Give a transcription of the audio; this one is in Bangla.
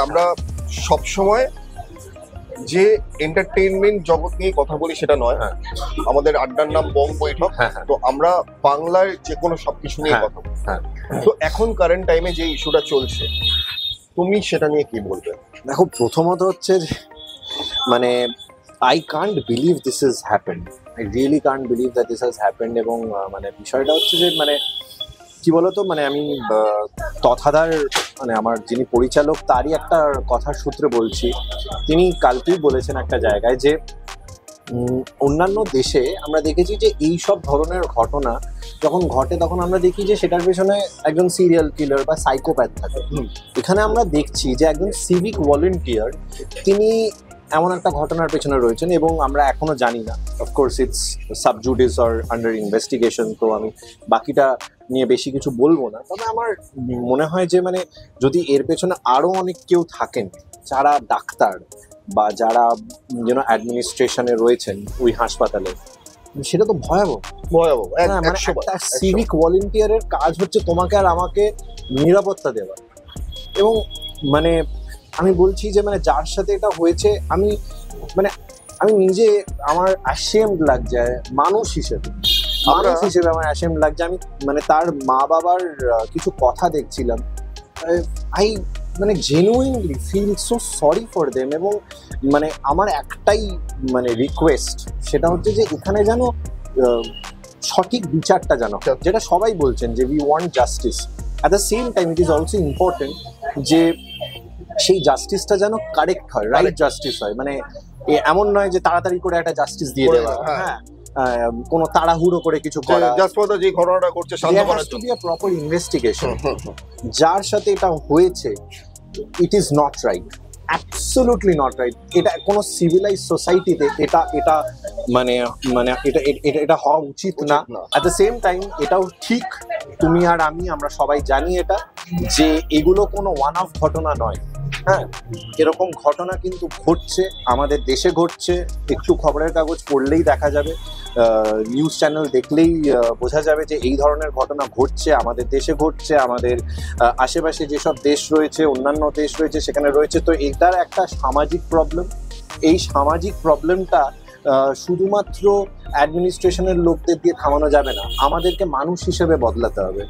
আমরা সব সময় যে এন্টারটেইনমেন্ট জগৎ নিয়ে কথা বলি সেটা নয়। আমাদের আড্ডার নাম বং বৈঠক। তো আমরা বাংলার যে কোনো সবকিছু নিয়ে কথা বলি। তো এখন কারেন্ট টাইমে যে ইস্যুটা চলছে, তুমি সেটা নিয়ে কি বলবে? দেখো, প্রথমত হচ্ছে মানে I can't believe this has happened. I really can't believe that this has happened. এবং মানে বিষয়টা হচ্ছে যে মানে কি বলতো, মানে আমি তথাদার মানে আমার যিনি পরিচালক তারই একটা কথার সূত্রে বলছি। তিনি কালকেই বলেছেন একটা জায়গায় যে অন্যান্য দেশে আমরা দেখেছি যে এই সব ধরনের ঘটনা যখন ঘটে তখন আমরা দেখি যে সেটার পেছনে একজন সিরিয়াল কিলার বা সাইকোপ্যাথ থাকে। এখানে আমরা দেখছি যে একজন সিভিক ভলেন্টিয়ার তিনি এমন একটা ঘটনার পেছনে রয়েছেন এবং আমরা এখনো জানি না। Of course it's sub judice or under investigation, তো আমি বাকিটা নিয়ে বেশি কিছু বলবো না। তবে আমার মনে হয় যে মানে যদি এর পেছনে আরো অনেক কেউ থাকেন যারা ডাক্তার বা যারা অ্যাডমিনিস্ট্রেশনে রয়েছেন ওই হাসপাতালে, সেটা তো ভয়াবহ। মানে একটা সিভিক ভলেন্টিয়ারের কাজ হচ্ছে তোমাকে আর আমাকে নিরাপত্তা দেওয়া। এবং মানে আমি বলছি যে মানে যার সাথে এটা হয়েছে আমি নিজে আমার অ্যাশেমড লাগছে মানুষ হিসেবে আমার অ্যাশেমড লাগছে। আমি মানে তার মা বাবার কিছু কথা দেখছিলাম, আই মানে genuinely feel so sorry for them. এবং মানে আমার একটাই মানে রিকোয়েস্ট, সেটা হচ্ছে যে এখানে যেন সঠিক বিচারটা যেন, যেটা সবাই বলছেন যে we want justice, at the same time it is also important যে সেই জাস্টিসটা যেন কারেক্ট হয়, রাইট জাস্টিস হয়। মানে এমন নয় যে তাড়াতাড়ি করে একটা জাস্টিস দিয়ে দেওয়া, হ্যাঁ কোনো তাড়াহুড়ো করে কিছু করা। যে ঘটনাটা করছে প্রপার ইনভেস্টিগেশন। যার সাথে এটা হয়েছে it is not right, absolutely not right. এটা কোনো সিভিলাইজ সোসাইটিতে এটা এটা মানে মানে এটা এটা হওয়া উচিত না। অ্যাট দ্য সেম টাইম এটাও ঠিক, তুমি আর আমরা সবাই জানি এটা, যে এগুলো কোনো ওয়ান অফ ঘটনা নয়। হ্যাঁ, এরকম ঘটনা কিন্তু ঘটছে, আমাদের দেশে ঘটছে। একটু খবরের কাগজ পড়লেই দেখা যাবে, নিউজ চ্যানেল দেখলেই বোঝা যাবে যে এই ধরনের ঘটনা ঘটছে, আমাদের দেশে ঘটছে, আমাদের আশেপাশে যেসব দেশ রয়েছে, অন্যান্য দেশ রয়েছে সেখানে রয়েছে। তো এটার একটা সামাজিক প্রবলেম। এই সামাজিক প্রবলেমটা শুধুমাত্র অ্যাডমিনিস্ট্রেশনের লোকদের দিয়ে থামানো যাবে না, আমাদেরকে মানুষ হিসেবে বদলাতে হবে।